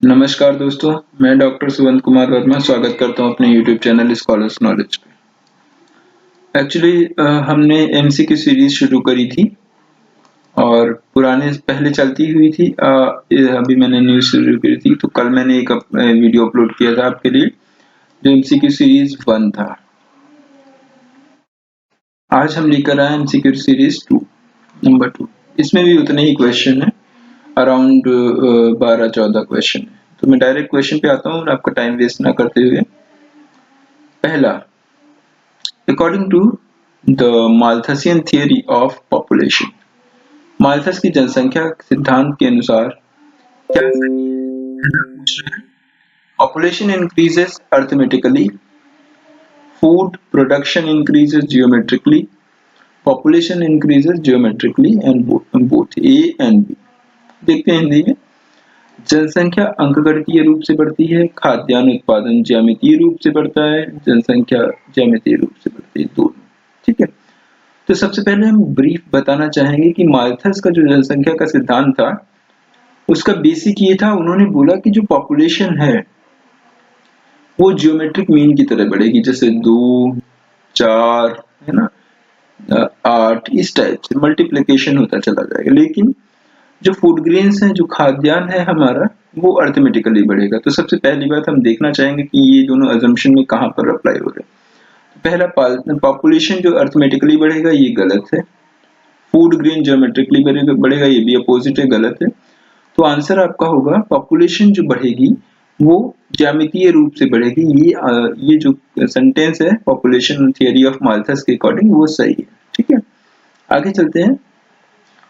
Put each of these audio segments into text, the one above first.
नमस्कार दोस्तों, मैं डॉक्टर सुवंत कुमार वर्मा स्वागत करता हूं अपने YouTube चैनल स्कॉलर्स नॉलेज पे। एक्चुअली हमने एमसीक्यू सीरीज शुरू करी थी और पुराने पहले चलती हुई थी। अभी मैंने न्यू शुरू करी थी, तो कल मैंने एक वीडियो अपलोड किया था आपके लिए, जो एमसीक्यू सीरीज 1 था। आज हम लेकर आए एमसीक्यू सीरीज 2 नंबर 2। इसमें भी उतने ही क्वेश्चन है, अराउंड 12-14 क्वेश्चन है। तो मैं डायरेक्ट क्वेश्चन पे आता हूँ और आपका टाइम वेस्ट ना करते हुए। पहला, according to the Malthusian theory of population, Malthus की जनसंख्या सिद्धांत के अनुसार क्या सही है? Population increases arithmetically, food production increases geometrically, population increases geometrically and both A and B. देखते हैं हिंदी में। जनसंख्या अंकगणितीय रूप से बढ़ती है, खाद्यान्न उत्पादन ज्यामितीय रूप से बढ़ता है, जनसंख्या ज्यामितीय रूप से बढ़ती है, दोनों। ठीक है, तो सबसे पहले हम ब्रीफ बताना चाहेंगे कि माल्थस का जो जनसंख्या का सिद्धांत था, उसका बेसिक ये था, उन्होंने बोला कि जो पॉपुलेशन है वो जियोमेट्रिक मीन की तरह बढ़ेगी, जैसे 2, 4 है ना, 8, इस टाइप से मल्टीप्लिकेशन होता चला जाएगा। लेकिन जो फूड ग्रेन्स है, जो खाद्यान्न है हमारा, वो अर्थमेटिकली बढ़ेगा। तो सबसे पहली बात हम देखना चाहेंगे कि ये दोनों अजम्पशन में कहां पर अप्लाई हो रहे हैं। पहला, पॉपुलेशन जो अर्थमेटिकली बढ़ेगा, ये गलत है। फूड ग्रेन ज्योमेट्रिकली बढ़ेगा, ये भी अपोजिट है, गलत है। तो आंसर आपका होगा पॉपुलेशन जो बढ़ेगी वो ज्यामितीय रूप से बढ़ेगी। ये जो सेंटेंस है पॉपुलेशन थियरी ऑफ माल्थस के अकॉर्डिंग, वो सही है। ठीक है, आगे चलते हैं।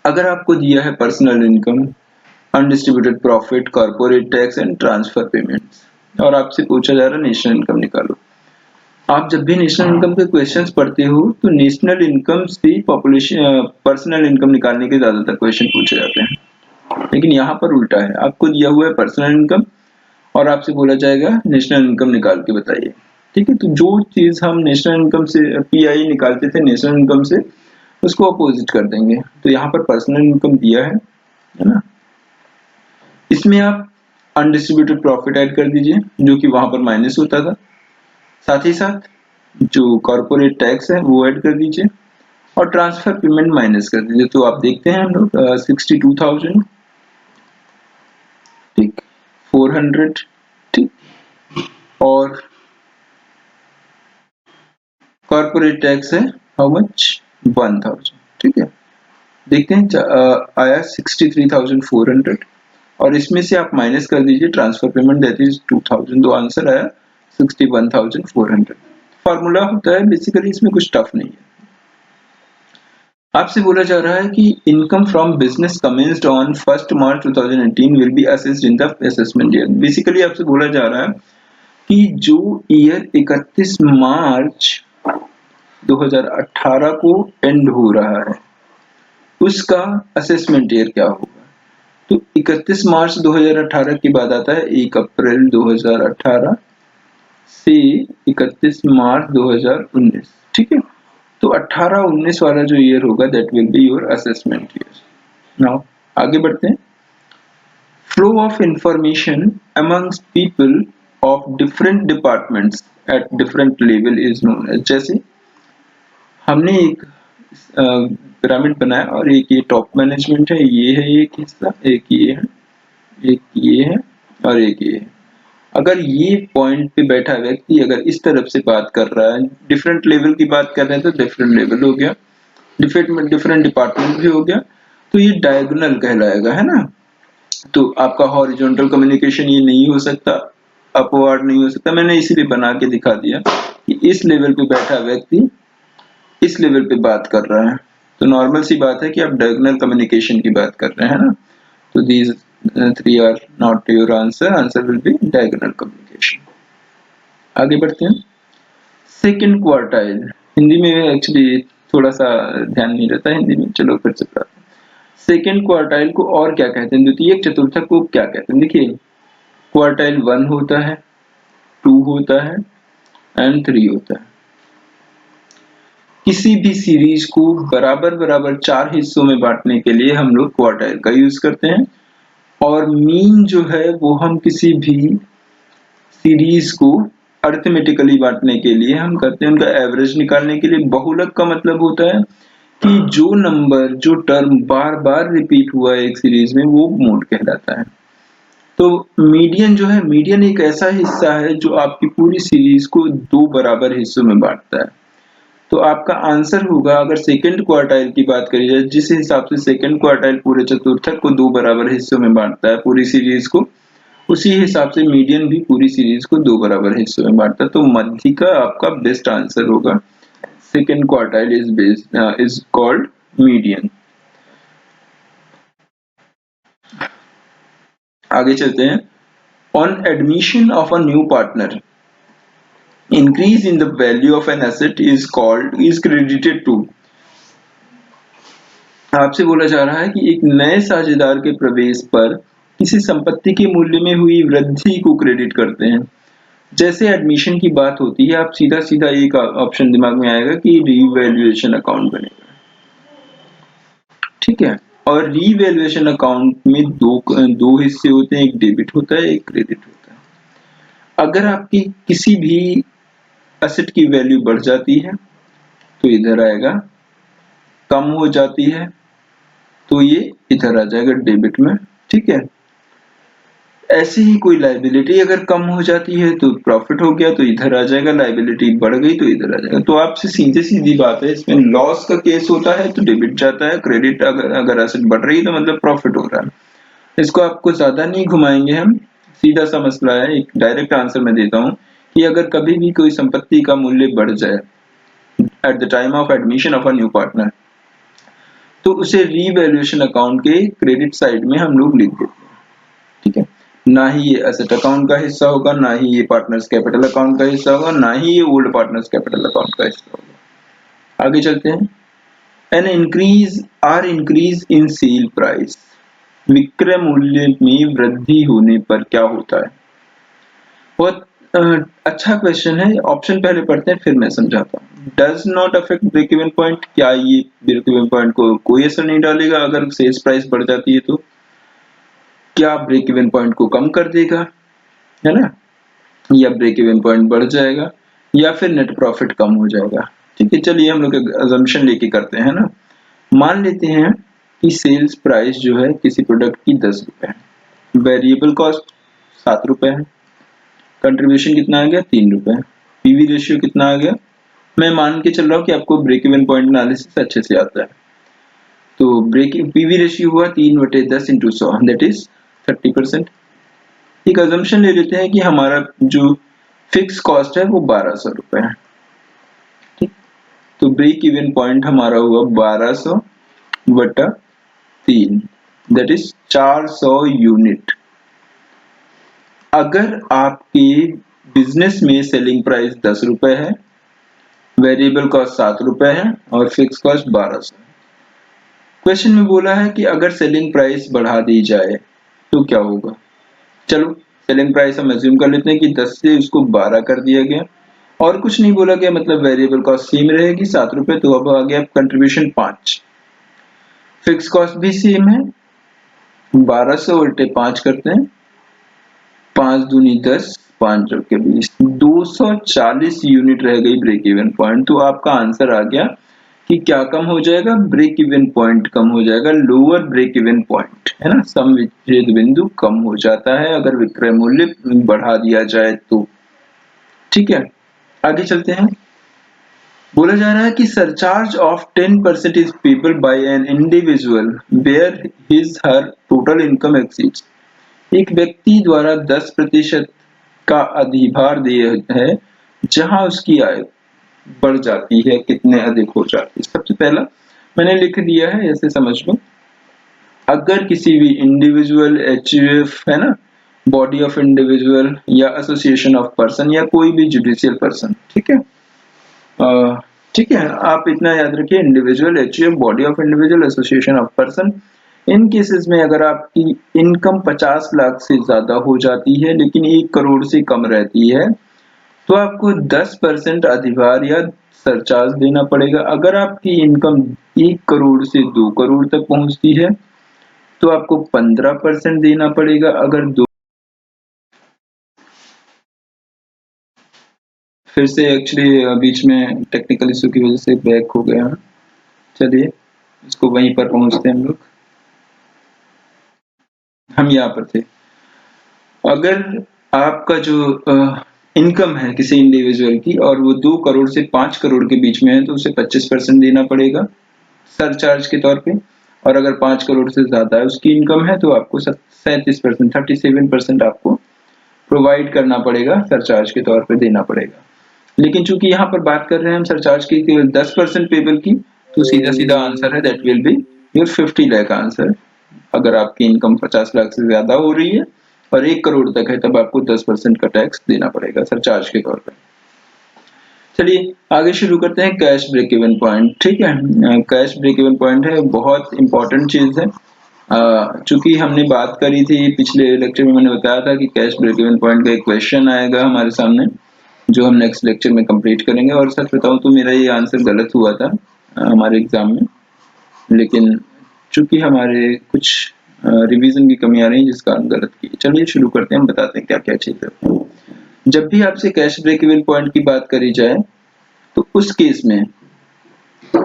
अगर आपको दिया है personal income, undistributed profit, corporate tax and transfer payments, और आपसे पूछा जा रहा है नेशनल इनकम निकालो। आप जब भी नेशनल इनकम के क्वेश्चंस पढ़ते हो तो नेशनल इनकम से पॉपुलेशन पर्सनल इनकम निकालने के ज्यादातर क्वेश्चन पूछे जाते हैं, लेकिन यहाँ पर उल्टा है। आपको दिया हुआ है पर्सनल इनकम और आपसे बोला जाएगा नेशनल इनकम निकाल के बताइए। ठीक है, तो जो चीज हम नेशनल इनकम से पीआई निकालते थे नेशनल इनकम से, उसको अपोजिट कर देंगे। तो यहाँ पर पर्सनल इनकम दिया है ना। इसमें आप अनडिस्ट्रीब्यूटेड प्रॉफिट ऐड कर दीजिए, जो कि वहां पर माइनस होता था। साथ ही साथ जो कॉर्पोरेट टैक्स है वो ऐड कर दीजिए और ट्रांसफर पेमेंट माइनस कर दीजिए। तो आप देखते हैं हम लोग 62,000, ठीक, 400, ठीक, और कॉर्पोरेट टैक्स है हाउ मच, 1000। ठीक है, देखते हैं आया 63,400 और इसमें से आप माइनस कर दीजिए ट्रांसफर पेमेंट, दैट इज 2000। तो आंसर आया 61,400। फॉर्मूला होता है बेसिकली, इसमें कुछ टफ नहीं है। आपसे बोला जा रहा है कि income from business commenced on 1 March 2018 will be assessed in the assessment year. Basically आपसे बोला जा रहा है कि जो ईयर 31 मार्च 2018 को एंड हो रहा है, उसका असेसमेंट ईयर क्या होगा। तो 31 मार्च 2018 के बाद आता है 1 अप्रैल 2018 से 31 मार्च 2019। ठीक है, तो 18-19 वाला जो ईयर होगा, that will be your assessment year. Now आगे बढ़ते हैं। Flow of information amongst people of different departments at different level is known as. जैसे हमने एक पिरामिड बनाया और एक ये टॉप मैनेजमेंट है, ये है एक हिस्सा, एक ये है, एक ये है और एक ये है। अगर ये पॉइंट पे बैठा व्यक्ति अगर इस तरफ से बात कर रहा है, डिफरेंट लेवल की बात कर रहे हैं, तो डिफरेंट लेवल हो गया, डिफरेंट डिपार्टमेंट भी हो गया, तो ये डायगोनल कहलाएगा, है ना। तो आपका हॉरिजॉन्टल कम्युनिकेशन ये नहीं हो सकता, अपवर्ड नहीं हो सकता। मैंने इसीलिए बना के दिखा दिया कि इस लेवल पे बैठा व्यक्ति इस लेवल पे बात कर रहा है, तो नॉर्मल सी बात है कि आप डायगोनल कम्युनिकेशन की बात कर रहे हैं ना। तो these three are not your answer, answer will be diagonal communication। आगे बढ़ते हैं। सेकेंड क्वार्टाइल, हिंदी में एक्चुअली थोड़ा सा ध्यान नहीं रहता हिंदी में, चलो फिर से पढ़ते हैं। सेकेंड क्वार्टाइल को और क्या कहते हैं, द्वितीय चतुर्थक को क्या कहते हैं। देखिए, क्वार्टाइल 1 होता है, 2 होता है एंड 3 होता है। किसी भी सीरीज को बराबर बराबर 4 हिस्सों में बांटने के लिए हम लोग क्वार्टाइल का यूज करते हैं। और मीन जो है वो हम किसी भी सीरीज को अरिथमेटिकली बांटने के लिए हम करते हैं, उनका एवरेज निकालने के लिए। बहुलक का मतलब होता है कि जो नंबर जो टर्म बार बार रिपीट हुआ है एक सीरीज में वो मोड कहलाता है। तो मीडियन जो है, मीडियन एक ऐसा हिस्सा है जो आपकी पूरी सीरीज को दो बराबर हिस्सों में बांटता है। तो आपका आंसर होगा, अगर सेकंड क्वार्टाइल की बात करी जाए, जिस हिसाब से सेकंड क्वार्टाइल पूरे चतुर्थक को दो बराबर हिस्सों में बांटता है पूरी सीरीज को, उसी हिसाब से मीडियन भी पूरी सीरीज को दो बराबर हिस्सों में बांटता है। तो मध्य का आपका बेस्ट आंसर होगा, second quartile is called median. आगे चलते हैं। On admission of a new partner, increase in the value of an asset is credited to। आपसे बोला जा रहा है कि एक नए साझेदार के प्रवेश पर किसी संपत्ति के मूल्य में हुई वृद्धि को क्रेडिट करते हैं। जैसे एडमिशन की बात होती है, आप सीधा सीधा एक ऑप्शन दिमाग में आएगा कि रीवैल्यूएशन अकाउंट बनेगा, ठीक है। और रीवैल्यूएशन अकाउंट में दो हिस्से होते हैं, एक डेबिट होता है, एक क्रेडिट होता है। अगर आपकी किसी भी एसेट की वैल्यू बढ़ जाती है तो इधर आएगा, कम हो जाती है तो ये इधर आ जाएगा डेबिट में, ठीक है। ऐसे ही कोई लायबिलिटी अगर कम हो जाती है तो प्रॉफिट हो गया तो इधर आ जाएगा, लायबिलिटी बढ़ गई तो इधर आ जाएगा। तो आपसे सीधे सीधी बात है, इसमें लॉस का केस होता है तो डेबिट जाता है, क्रेडिट अगर एसेट बढ़ रही है तो मतलब प्रॉफिट हो रहा है। इसको आपको ज्यादा नहीं घुमाएंगे हम, सीधा सा मसला है। एक डायरेक्ट आंसर मैं देता हूँ कि अगर कभी भी कोई संपत्ति का मूल्य बढ़ जाए at the time of admission of a new partner, तो उसे रीवैल्यूएशन अकाउंट के क्रेडिट साइड में हम लोग लिख देते हैं, ठीक है। ना ही ये एसेट अकाउंट का हिस्सा होगा, ना ही ये पार्टनर्स कैपिटल अकाउंट का हिस्सा होगा, ना ही ये ओल्ड पार्टनर्स कैपिटल अकाउंट का हिस्सा होगा। आगे चलते हैं। An increase in sale price, विक्रय मूल्य में वृद्धि होने पर क्या होता है। बहुत अच्छा क्वेश्चन है। ऑप्शन पहले पढ़ते हैं फिर मैं समझाता हूँ। Does not affect break even point, क्या ये ब्रेक इवन पॉइंट को कोई असर नहीं डालेगा अगर सेल्स प्राइस बढ़ जाती है तो। क्या ब्रेक इवन पॉइंट को कम कर देगा, है ना, या ब्रेक इवन पॉइंट बढ़ जाएगा, या फिर नेट प्रॉफिट कम हो जाएगा। ठीक है, चलिए हम लोग अजम्पशन लेके करते हैं ना। मान लेते हैं कि सेल्स प्राइस जो है किसी प्रोडक्ट की 10 रुपए है, वेरिएबल कॉस्ट 7 रुपए है, कंट्रीब्यूशन कितना आ गया 3 रुपए, पीवी रेशियो कितना आ गया। मैं मान के चल रहा हूँ कि आपको ब्रेक इवन पॉइंट एनालिसिस अच्छे से आता है। तो पीवी रेशियो हुआ 3/10 × 100, दैट इज 30%। एक अजम्पशन ले लेते हैं कि हमारा जो फिक्स कॉस्ट है वो 1200 रुपए है, ठीक। तो ब्रेक इवन पॉइंट हमारा हुआ 1200/3, दैट इज 400 यूनिट। अगर आपके बिजनेस में सेलिंग प्राइस 10 रुपए है, वेरिएबल कॉस्ट 7 रुपए है और फिक्स कॉस्ट 1200। क्वेश्चन में बोला है कि अगर सेलिंग प्राइस बढ़ा दी जाए तो क्या होगा। चलो सेलिंग प्राइस हम अज्यूम कर लेते हैं कि 10 से उसको 12 कर दिया गया और कुछ नहीं बोला गया, मतलब वेरिएबल कॉस्ट सेम रहेगी 7 रुपए। तो अब आ गया कंट्रीब्यूशन 5, फिक्स कॉस्ट भी सेम है, 1200/5 करते हैं, 5 दूनी 10, 5 के 20, 240 यूनिट रह गई ब्रेक इवन पॉइंट। तो आपका आंसर आ गया कि क्या कम हो जाएगा, ब्रेक इवन पॉइंट कम हो जाएगा, लोअर ब्रेक इवन पॉइंट, है ना, सम विच्छेद बिंदु कम हो जाता है अगर विक्रय मूल्य बढ़ा दिया जाए तो। ठीक है, आगे चलते हैं। बोला जा रहा है कि surcharge of 10% is payable by an individual where his her total income exceeds. एक व्यक्ति द्वारा 10% का अधिभार देय है जहां उसकी आय बढ़ जाती है, कितने अधिक हो जाती है। सबसे पहला मैंने लिख दिया है, ऐसे समझ लो। अगर किसी भी इंडिविजुअल, एचयूएफ, है ना, बॉडी ऑफ इंडिविजुअल या एसोसिएशन ऑफ पर्सन या कोई भी जुडिशियल पर्सन, ठीक है, ठीक है, आप इतना याद रखिए, individual, HUF, body of individual, association of person. In cases में अगर आपकी इनकम 50 लाख से ज्यादा हो जाती है लेकिन 1 करोड़ से कम रहती है तो आपको 10% अधिभार या सरचार्ज देना पड़ेगा। अगर आपकी इनकम 1 करोड़ से 2 करोड़ तक पहुंचती है तो आपको 15% देना पड़ेगा। अगर दो, फिर से एक्चुअली बीच में टेक्निकल इशू की वजह से बैक हो गया। चलिए इसको वहीं पर पहुंचते हैं हम लोग। हम यहाँ पर थे। अगर आपका जो इनकम है किसी इंडिविजुअल की और वो 2 करोड़ से 5 करोड़ के बीच में है तो उसे 25% देना पड़ेगा सरचार्ज के तौर पे। और अगर 5 करोड़ से ज्यादा है उसकी इनकम है तो आपको 37%, 37% आपको प्रोवाइड करना पड़ेगा, सरचार्ज के तौर पे देना पड़ेगा। लेकिन चूंकि यहाँ पर बात कर रहे हैं हम सरचार्ज की केवल 10% पेबल की, तो सीधा सीधा आंसर है that will be your 50 lakh answer. अगर आपकी इनकम 50 लाख से ज्यादा हो रही है और 1 करोड़ तक है तब आपको 10% का टैक्स देना पड़ेगा सरचार्ज के तौर पर। चलिए आगे शुरू करते हैं कैश ब्रेक इवन पॉइंट। ठीक है, कैश ब्रेक इवन पॉइंट है, बहुत इंपॉर्टेंट चीज है। चूंकि हमने बात करी थी पिछले लेक्चर में, मैंने बताया था कि कैश ब्रेक इवन पॉइंट का एक क्वेश्चन आएगा हमारे सामने जो हम नेक्स्ट लेक्चर में कंप्लीट करेंगे। और सच बताऊं तो मेरा ये आंसर गलत हुआ था हमारे एग्जाम में, लेकिन चूंकि हमारे कुछ रिवीजन की कमी आ रही है जिस कारण गलत की। चलिए शुरू करते हैं, हम बताते हैं क्या क्या चीज है। जब भी आपसे कैश ब्रेक इवन पॉइंट की बात करी जाए तो उस केस में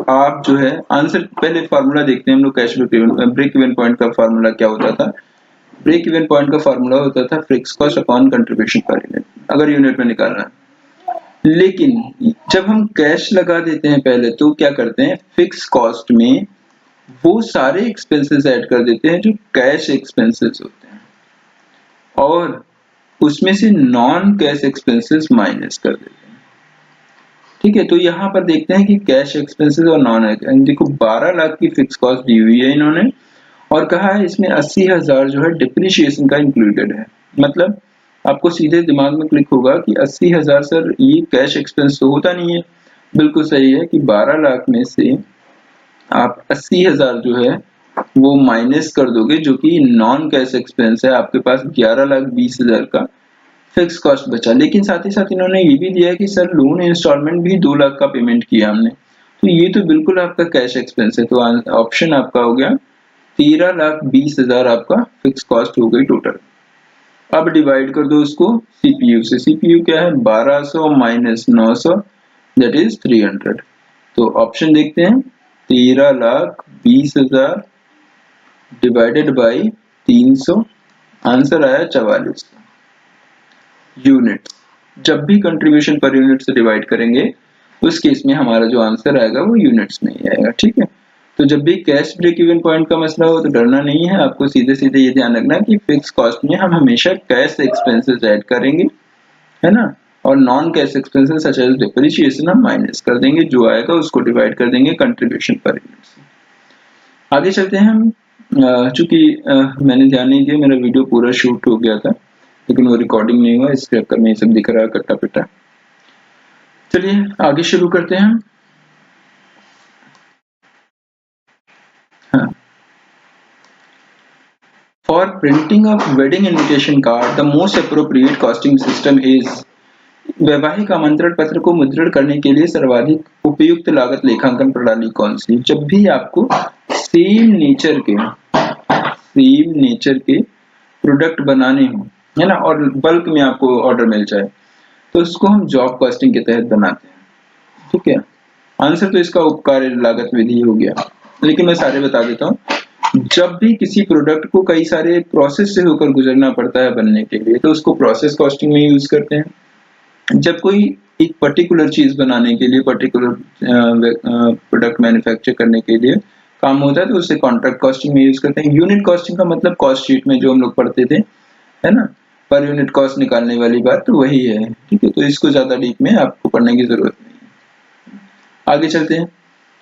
आप जो है आंसर, पहले फार्मूला देखते हैं हम लोग। कैश ब्रेक इवन पॉइंट का फार्मूला क्या होता था? ब्रेक इवन पॉइंट का फार्मूला होता था fix cost upon contribution per unit, अगर यूनिट में निकालना है। लेकिन जब हम कैश लगा देते हैं पहले तो क्या करते हैं, फिक्स कॉस्ट में वो सारे एक्सपेंसेस ऐड कर देते हैं जो कैश एक्सपेंसेस होते हैं और उसमें से नॉन कैश एक्सपेंसेस माइनस कर देते हैं। ठीक है, तो यहाँ पर देखते हैं कि कैश एक्सपेंसेस और नॉन, देखो 12 लाख की फिक्स कॉस्ट दी हुई है इन्होंने और कहा है इसमें 80,000 जो है डिप्रिशिएशन का इंक्लूडेड है। मतलब आपको सीधे दिमाग में क्लिक होगा कि 80,000 सर ये कैश एक्सपेंस तो होता नहीं है। बिल्कुल सही है कि 12 लाख में से आप 80,000 जो है वो माइनस कर दोगे जो कि नॉन कैश एक्सपेंस है। आपके पास 11,20,000 का फिक्स कॉस्ट बचा। लेकिन साथ ही साथ इन्होंने ये भी दिया है कि सर लोन इंस्टॉलमेंट भी 2 लाख का पेमेंट किया हमने, तो ये तो बिल्कुल आपका कैश एक्सपेंस है। तो ऑप्शन आपका हो गया 13,20,000 आपका फिक्स कॉस्ट हो गई टोटल। अब डिवाइड कर दो उसको सीपीयू से। सीपीयू क्या है? 1200 माइनस 900 दैट इज 300। तो ऑप्शन देखते हैं 13,20,000 डिवाइडेड बाई 300, आंसर आया 44 यूनिट। जब भी कंट्रीब्यूशन पर यूनिट से डिवाइड करेंगे उस केस में हमारा जो आंसर आएगा वो यूनिट्स में ही आएगा। ठीक है, तो जब भी कैश ब्रेक इवन पॉइंट का मसला हो तो डरना नहीं है, आपको सीधे सीधे ये ध्यान रखना कि फिक्स कॉस्ट में हम हमेशा कैश एक्सपेंसेस ऐड करेंगे, है ना, और non cash expenses such as depreciation हम माइनस कर देंगे, जो आएगा उसको डिवाइड कर देंगे कंट्रीब्यूशन पर यूनिट से। आगे चलते हैं हम। चूंकि मैंने ध्यान नहीं दिया, मेरा वीडियो पूरा शूट हो गया था लेकिन वो रिकॉर्डिंग नहीं हुआ, इस चक्कर में ये सब दिख रहा है कट्टा पिट्टा। चलिए आगे शुरू करते हैं। हाँ, for printing of wedding invitation card the most appropriate costing system is, वैवाहिक आमंत्रण पत्र को मुद्रण करने के लिए सर्वाधिक उपयुक्त लागत लेखांकन प्रणाली कौन सी? जब भी आपको सेम नेचर के प्रोडक्ट बनाने हो, है ना, और बल्क में आपको ऑर्डर मिल जाए तो उसको हम जॉब कॉस्टिंग के तहत बनाते हैं। ठीक है, आंसर तो इसका उपकार लागत विधि हो गया, लेकिन मैं सारे बता देता हूँ। जब भी किसी प्रोडक्ट को कई सारे प्रोसेस से होकर गुजरना पड़ता है बनने के लिए तो उसको प्रोसेस कॉस्टिंग में यूज करते हैं। जब कोई एक पर्टिकुलर चीज बनाने के लिए, पर्टिकुलर प्रोडक्ट मैन्युफैक्चर करने के लिए काम होता है तो उसे कॉन्ट्रैक्ट कॉस्टिंग में यूज करते हैं। यूनिट कॉस्टिंग का मतलब कॉस्ट शीट में जो हम लोग पढ़ते थे, है ना, पर यूनिट कॉस्ट निकालने वाली बात तो वही है। ठीक है, तो इसको ज्यादा डीप में आपको पढ़ने की जरूरत नहीं है। आगे चलते हैं।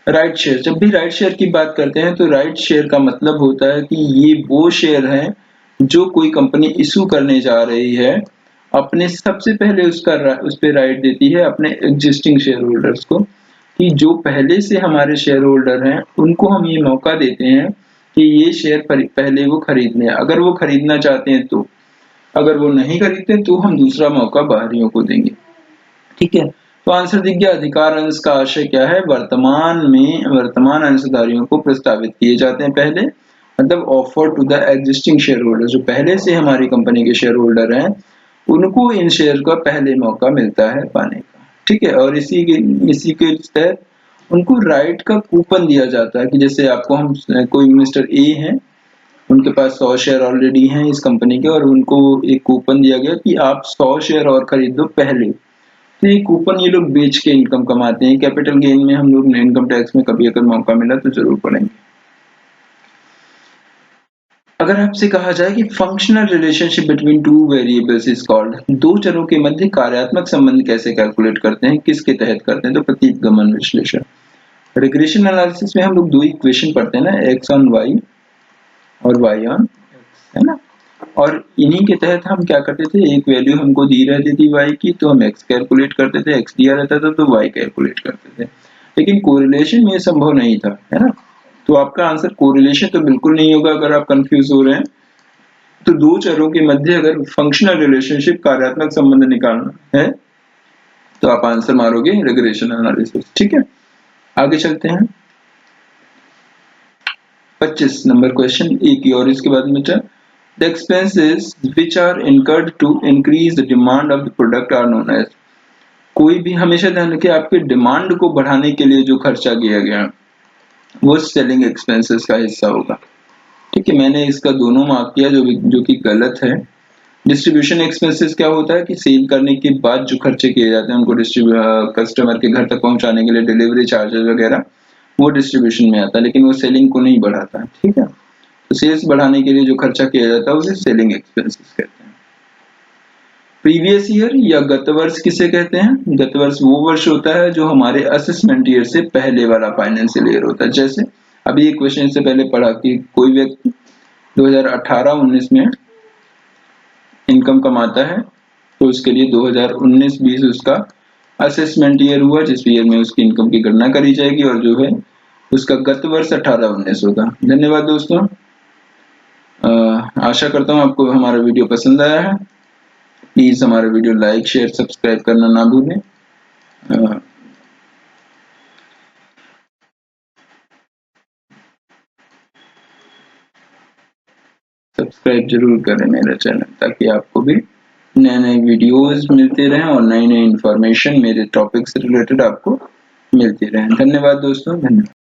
Right share. जब भी राइट शेयर की बात करते हैं तो राइट शेयर का मतलब होता है कि ये वो शेयर है जो कोई कंपनी इशू करने जा रही है, अपने सबसे पहले उस पे राइट देती है अपने एग्जिस्टिंग शेयर होल्डर्स को, कि जो पहले से हमारे शेयर होल्डर हैं उनको हम ये मौका देते हैं कि ये शेयर पहले वो खरीद लें, अगर वो खरीदना चाहते हैं तो। अगर वो नहीं खरीदते तो हम दूसरा मौका बाहरियों को देंगे। ठीक है, तो आंसर दिख गया। अधिकार अंश का आशय क्या है? वर्तमान अंशधारियों को प्रस्तावित किए जाते हैं पहले, मतलब offer to the existing shareholder, जो पहले से हमारी कंपनी के शेयर होल्डर हैं उनको इन शेयर का पहले मौका मिलता है पाने का, ठीक है। और इसी के तहत उनको राइट का कूपन दिया जाता है कि जैसे आपको हम कोई मिस्टर ए हैं, उनके पास 100 शेयर ऑलरेडी हैं इस कंपनी के और उनको एक कूपन दिया गया कि आप 100 शेयर और खरीद दो पहले। तो ये कूपन ये लोग बेच के इनकम कमाते हैं। कैपिटल गेन में हम लोग इनकम टैक्स में कभी अगर मौका मिला तो जरूर पढ़ेंगे। अगर आपसे कहा जाए कि functional relationship between two variables is called, दो चरों के मध्य कार्यात्मक संबंध कैसे कैलकुलेट करते हैं, किसके तहत करते हैं, तो प्रतीकगमन विश्लेषण। रिग्रेशन एनालिसिस में हम लोग दो इक्वेशन पढ़ते हैं ना, x ऑन y और y ऑन x, है ना। और इन्हीं के तहत हम क्या करते थे, एक वैल्यू हमको दी रहती थी y की तो हम x कैलकुलेट करते थे, x दिया रहता था तो y कैलकुलेट करते थे। लेकिन कोरिलेशन में संभव नहीं था, है ना। तो आपका आंसर कोरिलेशन तो बिल्कुल नहीं होगा अगर आप कंफ्यूज हो रहे हैं। तो दो चरों के मध्य अगर फंक्शनल रिलेशनशिप कार्यात्मक संबंध निकालना है तो आप आंसर मारोगे रिग्रेशन एनालिसिस, ठीक है। आगे चलते हैं 25 नंबर क्वेश्चन ए की और इसके बाद में the expenses which are incurred to increase the demand of the product are known as, कोई भी हमेशा ध्यान रखिए आपके डिमांड को बढ़ाने के लिए जो खर्चा किया गया वो सेलिंग एक्सपेंसेस का हिस्सा होगा, ठीक है। मैंने इसका दोनों मार्क किया जो कि गलत है। डिस्ट्रीब्यूशन एक्सपेंसेस क्या होता है कि सेल करने के बाद जो खर्चे किए जाते हैं उनको कस्टमर के घर तक पहुंचाने के लिए डिलीवरी चार्जेस वगैरह वो डिस्ट्रीब्यूशन में आता है, लेकिन वो सेलिंग को नहीं बढ़ाता, ठीक है। तो सेल्स बढ़ाने के लिए जो खर्चा किया जाता है उसे सेलिंग एक्सपेंसेस कहते हैं। प्रीवियस ईयर या गत वर्ष किसे कहते हैं, गत वर्ष वो वर्ष होता है जो हमारे असेसमेंट ईयर से पहले वाला फाइनेंशियल ईयर होता है। जैसे अभी एक क्वेश्चन से पहले पढ़ा कि कोई व्यक्ति 2018-19 में इनकम कमाता है तो उसके लिए 2019-20 उसका असेसमेंट ईयर हुआ, जिस ईयर में उसकी इनकम की गणना करी जाएगी और जो है उसका गत वर्ष 18-19 होगा। धन्यवाद दोस्तों, आशा करता हूँ आपको हमारा वीडियो पसंद आया है। प्लीज हमारे वीडियो लाइक शेयर सब्सक्राइब करना ना भूलें। सब्सक्राइब जरूर करें मेरा चैनल ताकि आपको भी नए नए वीडियोस मिलते रहें और नई नई इंफॉर्मेशन मेरे टॉपिक से रिलेटेड आपको मिलती रहे। धन्यवाद दोस्तों, धन्यवाद।